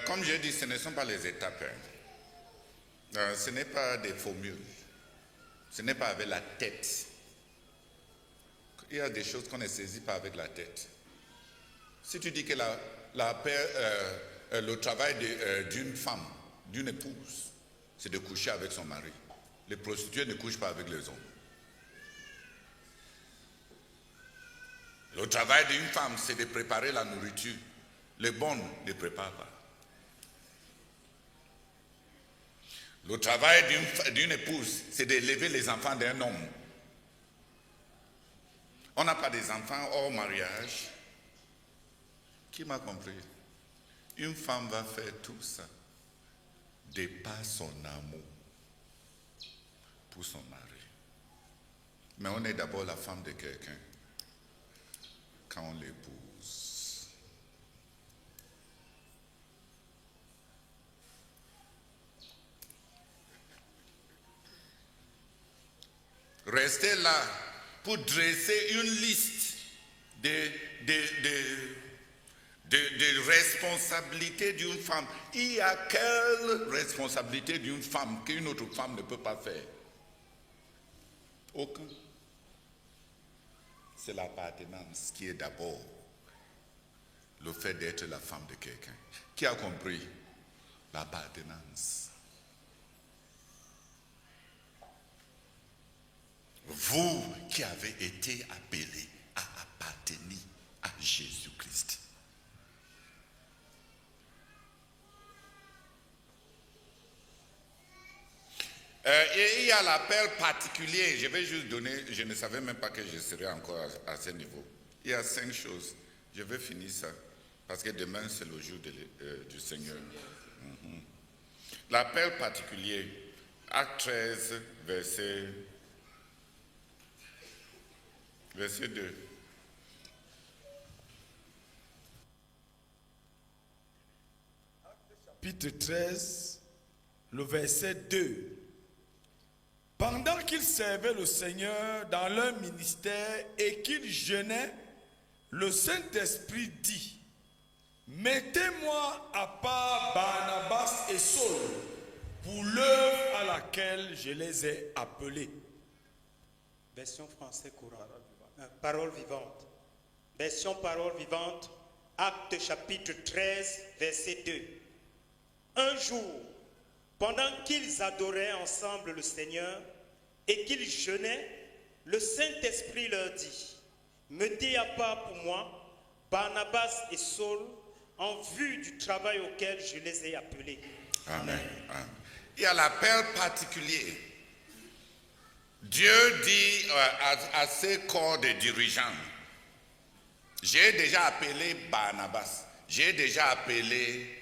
Comme je dis, ce ne sont pas les étapes. Ce n'est pas des formules. Ce n'est pas avec la tête. Il y a des choses qu'on ne saisit pas avec la tête. Si tu dis que le travail d'une femme, d'une épouse, c'est de coucher avec son mari. Les prostituées ne couchent pas avec les hommes. Le travail d'une femme, c'est de préparer la nourriture. Les bonnes ne préparent pas. Le travail d'une épouse, c'est d'élever les enfants d'un homme. On n'a pas des enfants hors mariage. Qui m'a compris? Une femme va faire tout ça de par son amour pour son mari. Mais on est d'abord la femme de quelqu'un quand on l'épouse. Restez là pour dresser une liste de responsabilités d'une femme. Il y a quelle responsabilité d'une femme qu'une autre femme ne peut pas faire? Aucun. C'est l'appartenance qui est d'abord le fait d'être la femme de quelqu'un. Qui a compris? L'appartenance. Vous qui avez été appelés à appartenir à Jésus-Christ. Et il y a l'appel particulier. Je vais juste donner, je ne savais même pas que je serais encore à ce niveau. Il y a 5 choses. Je vais finir ça. Parce que demain, c'est le jour du Seigneur. L'appel particulier. Acte 13, verset 2. Chapitre 13, le verset 2. Pendant qu'ils servaient le Seigneur dans leur ministère et qu'ils jeûnaient, le Saint-Esprit dit: mettez-moi à part Barnabas et Saul pour l'œuvre à laquelle je les ai appelés. Version français courant. Parole vivante. Version parole vivante. Acte chapitre 13, verset 2. Un jour, pendant qu'ils adoraient ensemble le Seigneur et qu'ils jeûnaient, le Saint-Esprit leur dit: mettez à part pour moi Barnabas et Saul en vue du travail auquel je les ai appelés. Amen. Amen. Il y a l'appel particulier. Dieu dit à ses corps de dirigeants: j'ai déjà appelé Barnabas, j'ai déjà appelé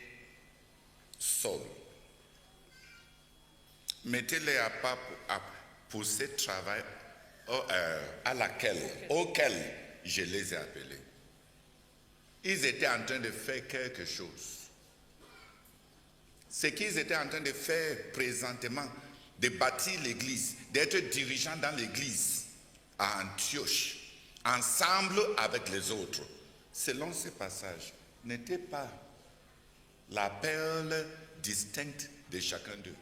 Saul. Mettez-les à part pour ce travail auquel je les ai appelés. Ils étaient en train de faire quelque chose. Ce qu'ils étaient en train de faire présentement, de bâtir l'église, d'être dirigeants dans l'église à Antioche, ensemble avec les autres, selon ce passage, n'était pas la perle distincte de chacun d'eux.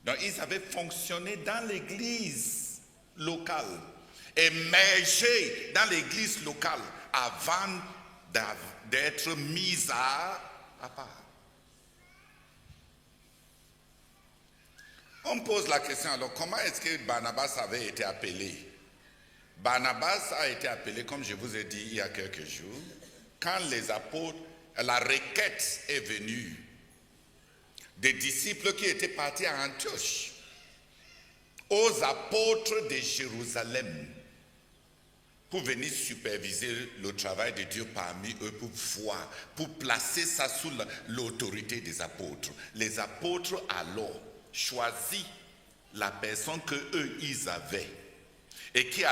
Donc ils avaient fonctionné dans l'église locale, émergé dans l'église locale avant d'être mis à part. On pose la question alors, comment est-ce que Barnabas avait été appelé? Barnabas a été appelé, comme je vous ai dit il y a quelques jours, quand les apôtres, la requête est venue des disciples qui étaient partis à Antioche, aux apôtres de Jérusalem, pour venir superviser le travail de Dieu parmi eux, pour voir, pour placer ça sous l'autorité des apôtres. Les apôtres alors choisi la personne que eux ils avaient et qui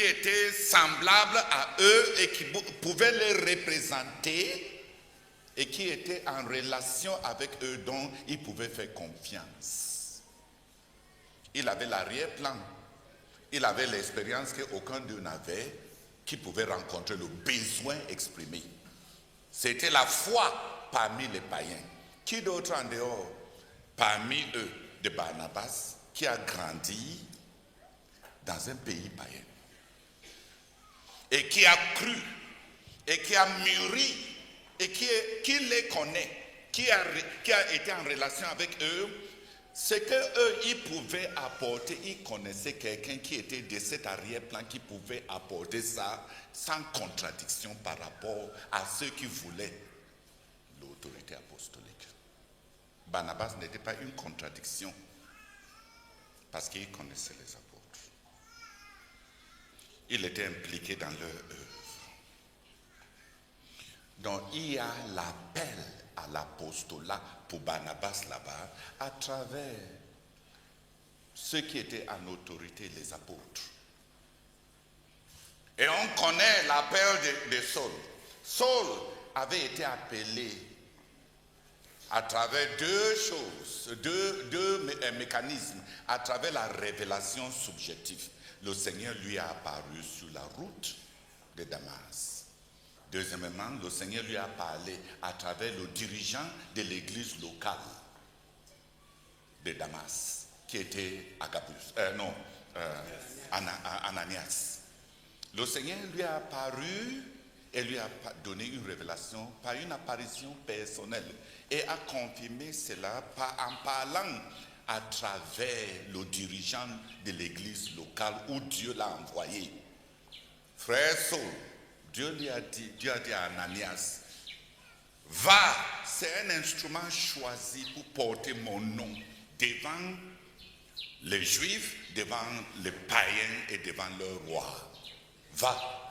était semblable à eux et qui pouvait les représenter et qui était en relation avec eux, dont ils pouvaient faire confiance. Il avait l'arrière-plan, il avait l'expérience qu'aucun d'eux n'avait, qui pouvait rencontrer le besoin exprimé. C'était la foi parmi les païens. Qui d'autre en dehors, parmi eux, de Barnabas, qui a grandi dans un pays païen et qui a cru et qui a mûri et qui les connaît, qui a été en relation avec eux, ce qu'eux, ils pouvaient apporter, ils connaissaient quelqu'un qui était de cet arrière-plan, qui pouvait apporter ça sans contradiction par rapport à ceux qui voulaient l'autorité apostolique. Barnabas n'était pas une contradiction parce qu'il connaissait les apôtres. Il était impliqué dans leur œuvre. Donc il y a l'appel à l'apostolat pour Barnabas là-bas à travers ceux qui étaient en autorité, les apôtres. Et on connaît l'appel de Saul. Saul avait été appelé à travers deux choses, deux mécanismes, à travers la révélation subjective. Le Seigneur lui a apparu sur la route de Damas. Deuxièmement, le Seigneur lui a parlé à travers le dirigeant de l'église locale de Damas, qui était Ananias. Le Seigneur lui a apparu et lui a donné une révélation par une apparition personnelle et a confirmé cela en parlant à travers le dirigeant de l'église locale où Dieu l'a envoyé. Frère Saul, Dieu a dit à Ananias, va, c'est un instrument choisi pour porter mon nom devant les Juifs, devant les païens et devant leur roi. Va.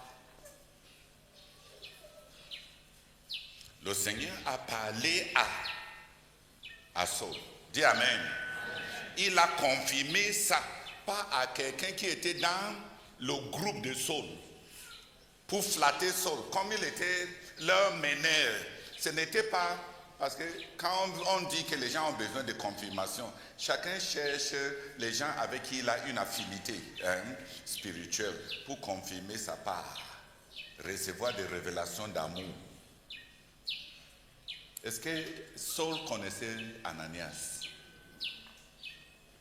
Le Seigneur a parlé à Saul. Dis Amen. Il a confirmé ça, pas à quelqu'un qui était dans le groupe de Saul, pour flatter Saul, comme il était leur meneur. Ce n'était pas, parce que quand on dit que les gens ont besoin de confirmation, chacun cherche les gens avec qui il a une affinité spirituelle pour confirmer sa part, recevoir des révélations d'amour. Est-ce que Saul connaissait Ananias?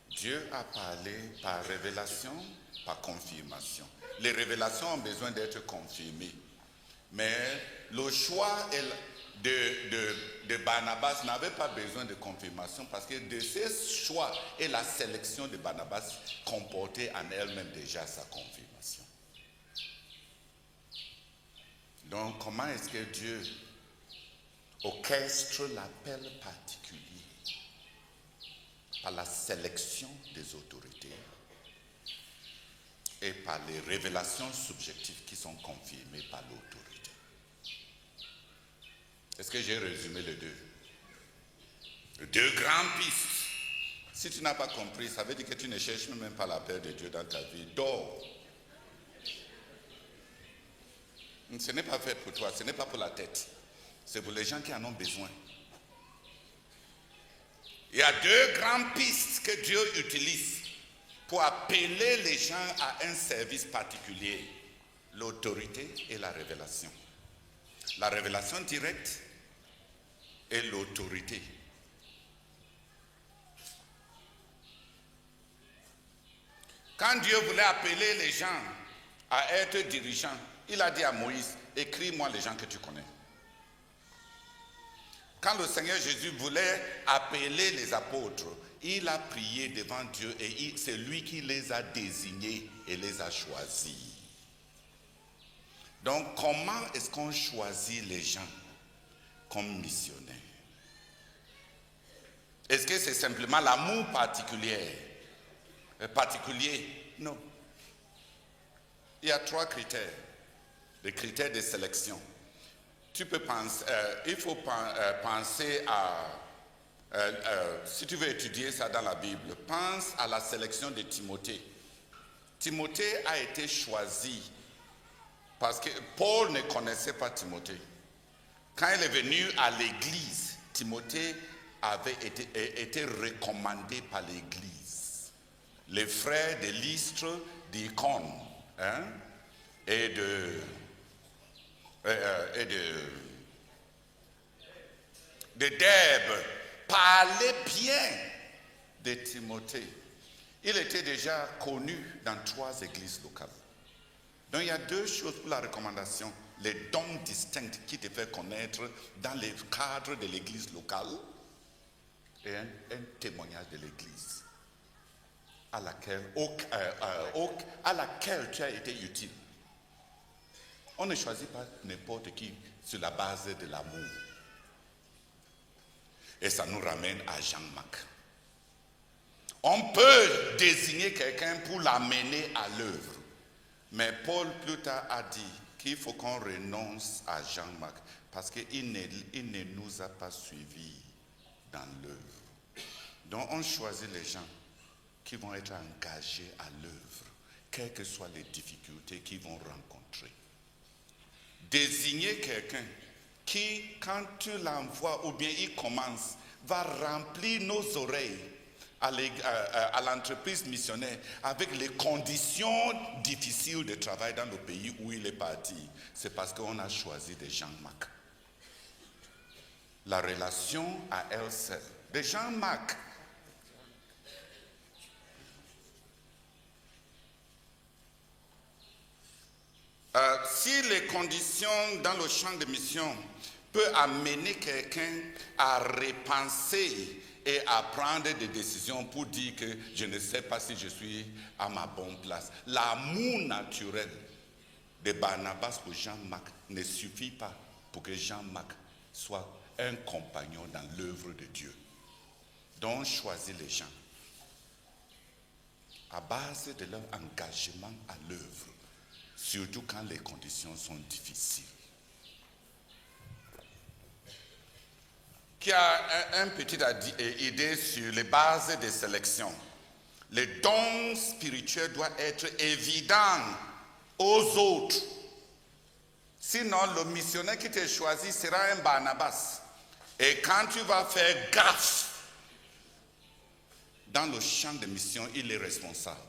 Dieu a parlé par révélation, par confirmation. Les révélations ont besoin d'être confirmées. Mais le choix de Barnabas n'avait pas besoin de confirmation parce que de ce choix et la sélection de Barnabas comportait en elle-même déjà sa confirmation. Donc comment est-ce que Dieu orchestre l'appel particulier par la sélection des autorités et par les révélations subjectives qui sont confirmées par l'autorité? Est-ce que j'ai résumé les deux? Les deux grandes pistes. Si tu n'as pas compris, ça veut dire que tu ne cherches même pas la paix de Dieu dans ta vie. Dors. Ce n'est pas fait pour toi, ce n'est pas pour la tête. C'est pour les gens qui en ont besoin. Il y a deux grandes pistes que Dieu utilise pour appeler les gens à un service particulier. L'autorité et la révélation. La révélation directe et l'autorité. Quand Dieu voulait appeler les gens à être dirigeants, il a dit à Moïse, écris-moi les gens que tu connais. Quand le Seigneur Jésus voulait appeler les apôtres, il a prié devant Dieu et c'est lui qui les a désignés et les a choisis. Donc comment est-ce qu'on choisit les gens comme missionnaires? Est-ce que c'est simplement l'amour particulier? Non. Il y a trois critères. Les critères de sélection. Tu peux penser, il faut penser à, si tu veux étudier ça dans la Bible, pense à la sélection de Timothée. Timothée a été choisi parce que Paul ne connaissait pas Timothée. Quand il est venu à l'église, Timothée avait été recommandé par l'église. Les frères de Lystre, d'Icône, et de Derbe parlaient bien de Timothée. Il était déjà connu dans 3 églises locales. Donc il y a 2 choses pour la recommandation. Les dons distincts qui te fait connaître dans le cadre de l'église locale et un témoignage de l'église à laquelle tu as été utile. On ne choisit pas n'importe qui sur la base de l'amour. Et ça nous ramène à Jean-Marc. On peut désigner quelqu'un pour l'amener à l'œuvre. Mais Paul plus tard a dit qu'il faut qu'on renonce à Jean-Marc parce qu'il ne nous a pas suivis dans l'œuvre. Donc on choisit les gens qui vont être engagés à l'œuvre, quelles que soient les difficultés qu'ils vont rencontrer. Désigner quelqu'un qui, quand tu l'envoies ou bien il commence, va remplir nos oreilles à l'entreprise missionnaire avec les conditions difficiles de travail dans le pays où il est parti, c'est parce qu'on a choisi des Jean-Marc. La relation à elle seule. Des Jean-Marc. Si les conditions dans le champ de mission peuvent amener quelqu'un à repenser et à prendre des décisions pour dire que je ne sais pas si je suis à ma bonne place. L'amour naturel de Barnabas pour Jean-Marc ne suffit pas pour que Jean-Marc soit un compagnon dans l'œuvre de Dieu. Donc choisis les gens à base de leur engagement à l'œuvre, surtout quand les conditions sont difficiles. Qui a un petit idée sur les bases de sélection. Les dons spirituels doivent être évidents aux autres. Sinon, le missionnaire qui t'a choisi sera un Barnabas. Et quand tu vas faire gaffe dans le champ de mission, il est responsable.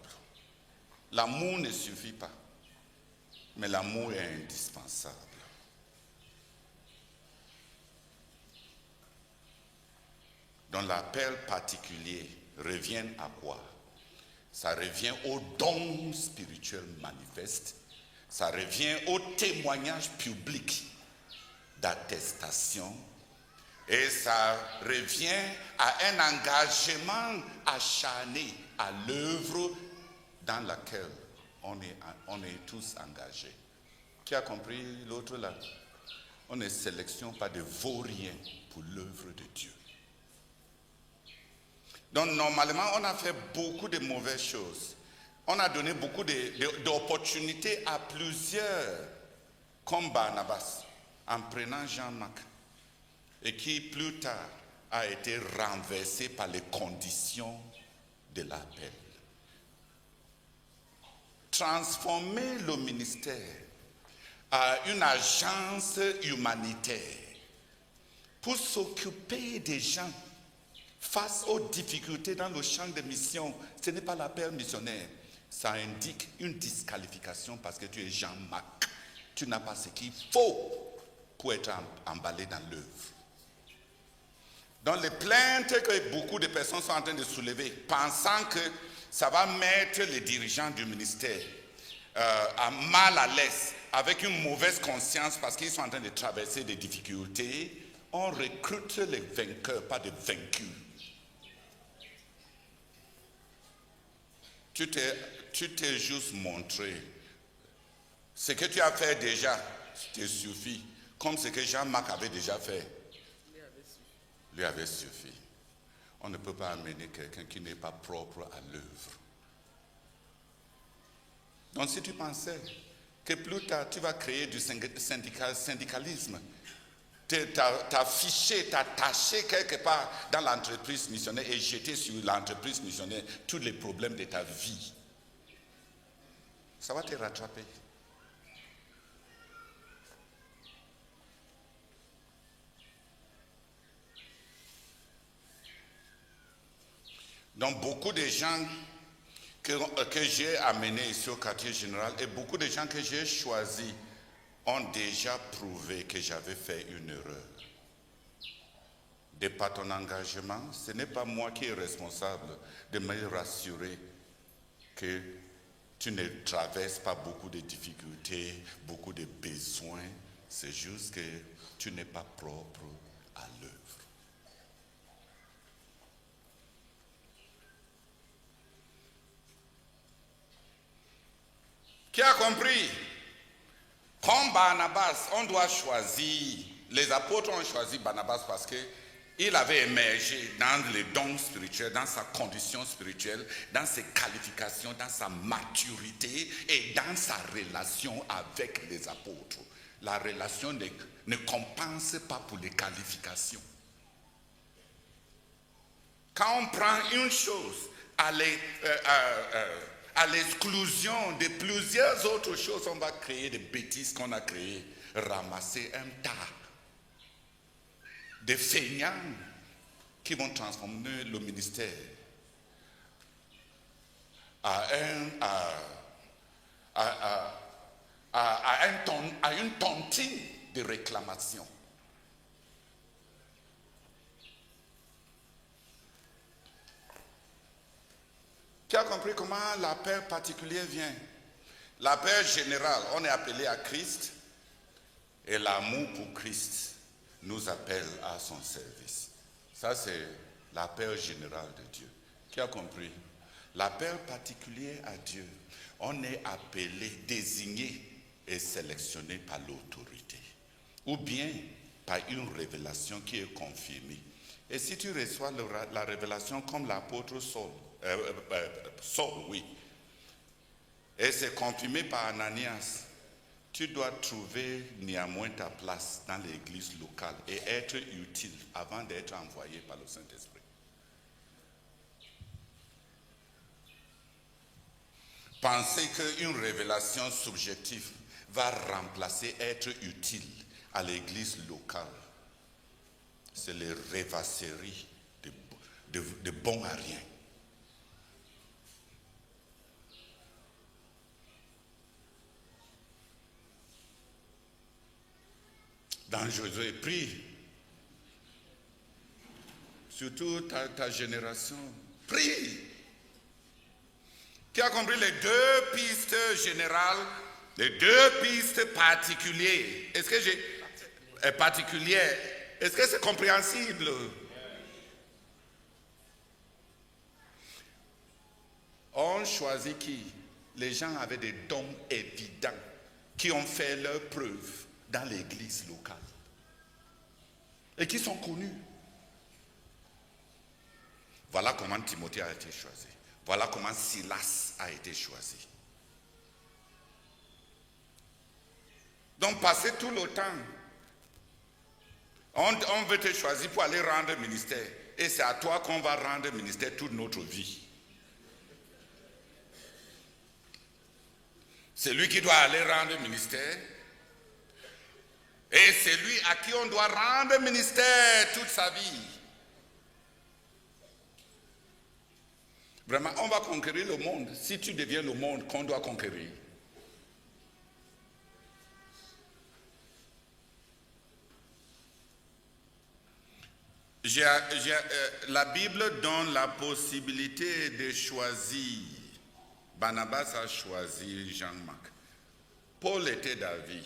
L'amour ne suffit pas, mais l'amour est indispensable. Donc l'appel particulier revient à quoi? Ça revient aux dons spirituels manifestes, ça revient au témoignage public d'attestation et ça revient à un engagement acharné à l'œuvre dans laquelle on est tous engagés. Qui a compris l'autre là? On ne sélectionne pas de vauriens pour l'œuvre de Dieu. Donc normalement, on a fait beaucoup de mauvaises choses. On a donné beaucoup d'opportunités à plusieurs, comme Barnabas, en prenant Jean-Marc, et qui plus tard a été renversé par les conditions de l'appel. Transformer le ministère à une agence humanitaire pour s'occuper des gens face aux difficultés dans le champ de mission, ce n'est pas l'appel missionnaire. Ça indique une disqualification parce que tu es Jean-Marc. Tu n'as pas ce qu'il faut pour être emballé dans l'œuvre. Donc les plaintes que beaucoup de personnes sont en train de soulever, pensant que ça va mettre les dirigeants du ministère à mal à l'aise, avec une mauvaise conscience parce qu'ils sont en train de traverser des difficultés, on recrute les vainqueurs, pas de vaincus. Tu t'es juste montré. Ce que tu as fait déjà te suffit. Comme ce que Jean-Marc avait déjà fait. Lui avait suffi. On ne peut pas amener quelqu'un qui n'est pas propre à l'œuvre. Donc si tu pensais que plus tard tu vas créer du syndicalisme, t'afficher, t'attacher quelque part dans l'entreprise missionnaire et jeter sur l'entreprise missionnaire tous les problèmes de ta vie, ça va te rattraper. Donc beaucoup de gens que j'ai amenés ici au quartier général et beaucoup de gens que j'ai choisis ont déjà prouvé que j'avais fait une erreur. de par ton engagement, ce n'est pas moi qui est responsable de me rassurer que tu ne traverses pas beaucoup de difficultés, beaucoup de besoins. C'est juste que tu n'es pas propre à l'œuvre. Qui a compris? Comme Barnabas, on doit choisir. Les apôtres ont choisi Barnabas parce qu'il avait émergé dans les dons spirituels, dans sa condition spirituelle, dans ses qualifications, dans sa maturité et dans sa relation avec les apôtres. La relation ne compense pas pour les qualifications. Quand on prend une chose à l'exclusion de plusieurs autres choses, on va créer des bêtises qu'on a créées, ramasser un tas de feignants qui vont transformer le ministère à une tontine de réclamation. Qui a compris comment l'appel particulier vient? L'appel général, on est appelé à Christ et l'amour pour Christ nous appelle à son service. Ça, c'est l'appel général de Dieu. Qui a compris? L'appel particulier à Dieu, on est appelé, désigné et sélectionné par l'autorité ou bien par une révélation qui est confirmée. Et si tu reçois la révélation comme l'apôtre Saul, oui, et c'est confirmé par Ananias, tu dois trouver néanmoins ta place dans l'église locale et être utile avant d'être envoyé par le Saint-Esprit. Penser qu'une révélation subjective va remplacer être utile à l'église locale, c'est les rêvasseries de bon à rien. Dans Josué, prie. Surtout ta génération. Prie. Qui a compris les deux pistes générales, les deux pistes particulières? Est-ce que est-ce que c'est compréhensible? On choisit qui? Les gens avaient des dons évidents qui ont fait leur preuve dans l'église locale et qui sont connus. Voilà comment Timothée a été choisi. Voilà comment Silas a été choisi. Donc, passer tout le temps, on veut te choisir pour aller rendre ministère. Et c'est à toi qu'on va rendre ministère toute notre vie. C'est lui qui doit aller rendre ministère. Et c'est lui à qui on doit rendre ministère toute sa vie. Vraiment, on va conquérir le monde si tu deviens le monde qu'on doit conquérir. La Bible donne la possibilité de choisir. Barnabas a choisi Jean-Marc. Paul était David.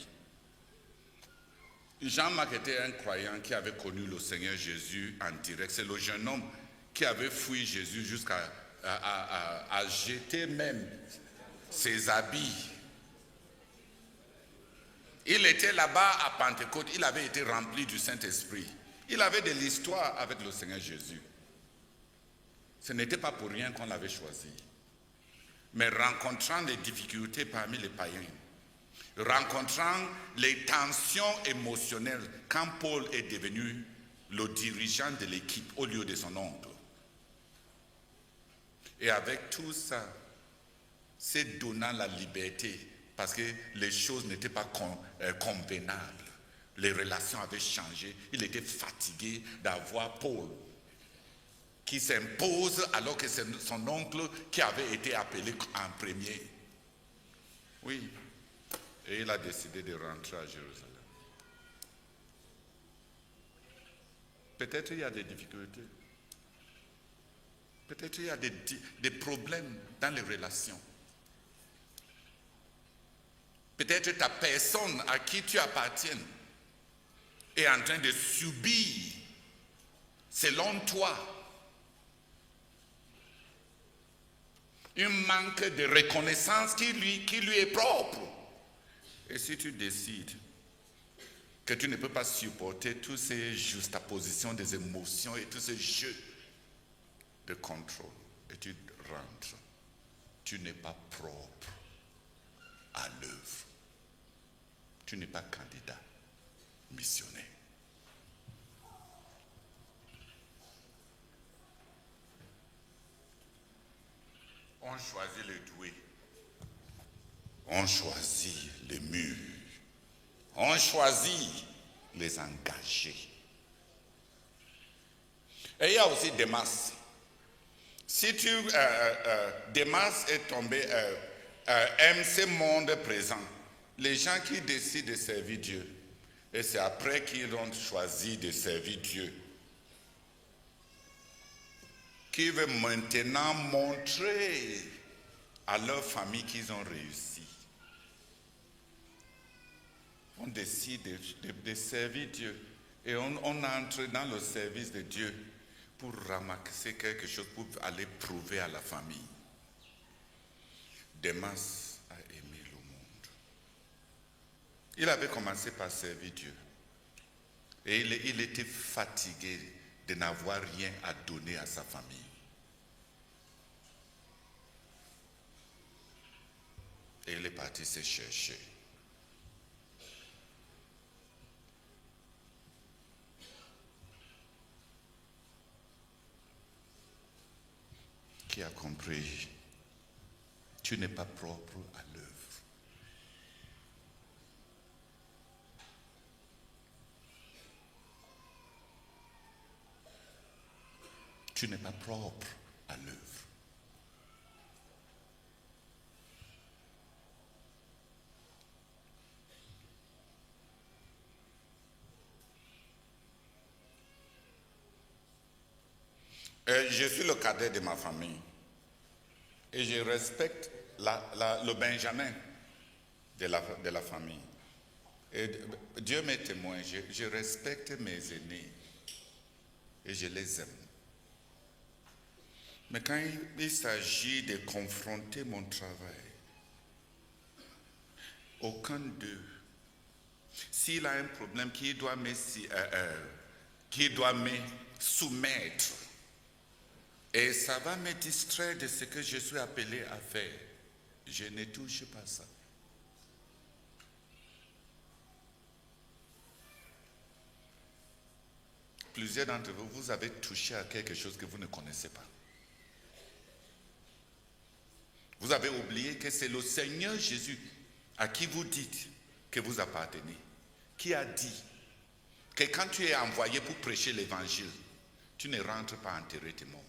Jean-Marc était un croyant qui avait connu le Seigneur Jésus en direct. C'est le jeune homme qui avait fui Jésus jusqu'à jeter même ses habits. Il était là-bas à Pentecôte, il avait été rempli du Saint-Esprit. Il avait de l'histoire avec le Seigneur Jésus. Ce n'était pas pour rien qu'on l'avait choisi. Mais rencontrant des difficultés parmi les païens, rencontrant les tensions émotionnelles quand Paul est devenu le dirigeant de l'équipe au lieu de son oncle. Et avec tout ça, c'est donnant la liberté parce que les choses n'étaient pas convenables. Les relations avaient changé. Il était fatigué d'avoir Paul qui s'impose alors que c'est son oncle qui avait été appelé en premier. Oui. Et il a décidé de rentrer à Jérusalem. Peut-être il y a des difficultés. Peut-être il y a des problèmes dans les relations. Peut-être ta personne à qui tu appartiens est en train de subir, selon toi, un manque de reconnaissance qui lui est propre. Et si tu décides que tu ne peux pas supporter toutes ces juxtapositions des émotions et tous ces jeux de contrôle, et tu rentres, tu n'es pas propre à l'œuvre. Tu n'es pas candidat missionnaire. On choisit les doués. On choisit les mûrs. On choisit les engagés. Et il y a aussi Démas. Si Démas est tombé, aime ce monde présent, les gens qui décident de servir Dieu, et c'est après qu'ils ont choisi de servir Dieu, qui veulent maintenant montrer à leur famille qu'ils ont réussi. On décide de servir Dieu et on entre dans le service de Dieu pour ramasser quelque chose, pour aller prouver à la famille. Démas a aimé le monde. Il avait commencé par servir Dieu. Et il était fatigué de n'avoir rien à donner à sa famille. Et il est parti se chercher. Qui a compris, tu n'es pas propre à l'œuvre. Tu n'es pas propre à l'œuvre. Je suis le cadet de ma famille et je respecte le Benjamin de la famille. Et Dieu m'est témoin, je respecte mes aînés et je les aime. Mais quand il s'agit de confronter mon travail, aucun d'eux, s'il a un problème qui doit me soumettre, et ça va me distraire de ce que je suis appelé à faire, je ne touche pas ça. Plusieurs d'entre vous, vous avez touché à quelque chose que vous ne connaissez pas. Vous avez oublié que c'est le Seigneur Jésus à qui vous dites que vous appartenez, qui a dit que quand tu es envoyé pour prêcher l'évangile, tu ne rentres pas enterrer tes morts.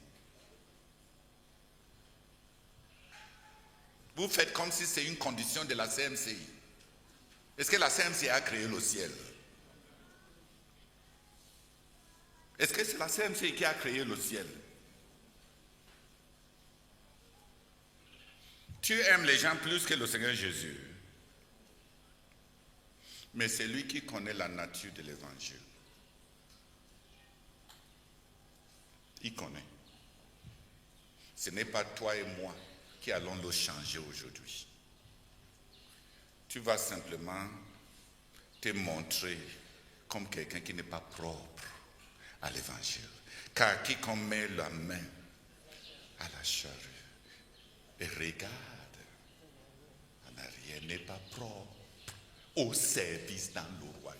Vous faites comme si c'est une condition de la CMCI. Est-ce que la CMCI a créé le ciel? Est-ce que c'est la CMCI qui a créé le ciel? Tu aimes les gens plus que le Seigneur Jésus. Mais c'est lui qui connaît la nature de l'évangile. Il connaît. Ce n'est pas toi et moi qui allons le changer aujourd'hui. Tu vas simplement te montrer comme quelqu'un qui n'est pas propre à l'évangile. Car quiconque met la main à la charrue et regarde en arrière n'est pas propre au service dans le royaume.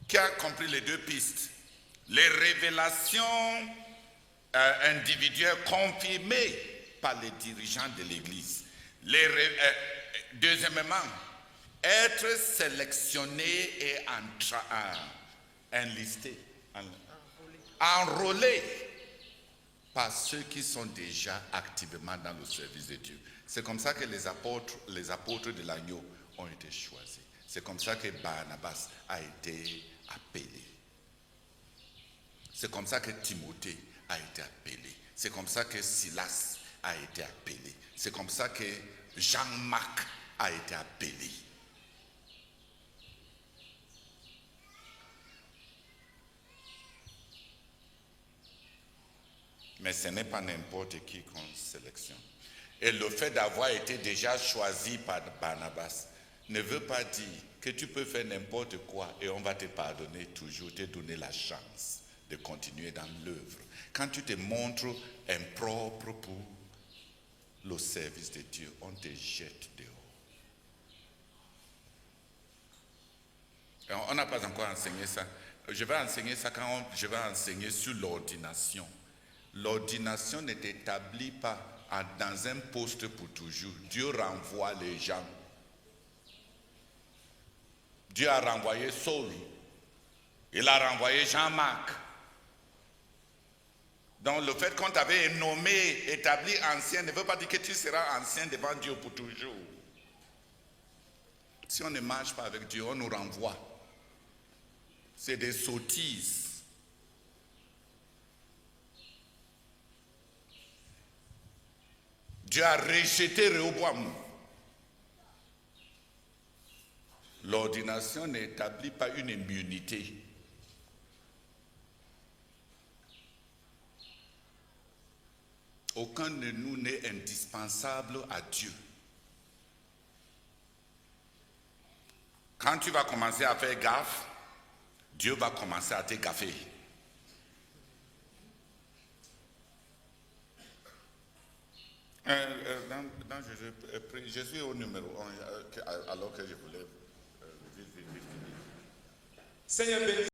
Qui a compris les deux pistes? Les révélations individuelles confirmées par les dirigeants de l'Église. Deuxièmement, être sélectionné et enlisté, enrôlé par ceux qui sont déjà activement dans le service de Dieu. C'est comme ça que les apôtres de l'agneau ont été choisis. C'est comme ça que Barnabas a été appelé. C'est comme ça que Timothée a été appelé. C'est comme ça que Silas a été appelé. C'est comme ça que Jean-Marc a été appelé. Mais ce n'est pas n'importe qui qu'on sélectionne. Et le fait d'avoir été déjà choisi par Barnabas ne veut pas dire que tu peux faire n'importe quoi et on va te pardonner toujours, te donner la chance de continuer dans l'œuvre. Quand tu te montres impropre pour le service de Dieu, on te jette dehors. On n'a pas encore enseigné ça. Je vais enseigner ça quand je vais enseigner sur l'ordination. L'ordination n'est établie pas dans un poste pour toujours. Dieu renvoie les gens. Dieu a renvoyé Saul. Il a renvoyé Jean-Marc. Donc le fait qu'on t'avait nommé, établi ancien, ne veut pas dire que tu seras ancien devant Dieu pour toujours. Si on ne marche pas avec Dieu, on nous renvoie. C'est des sottises. Dieu a rejeté Rehoboam. L'ordination n'établit pas une immunité. Aucun de nous n'est indispensable à Dieu. Quand tu vas commencer à faire gaffe, Dieu va commencer à te gaffer. Je suis au numéro 1 alors que je voulais vite. Seigneur béni.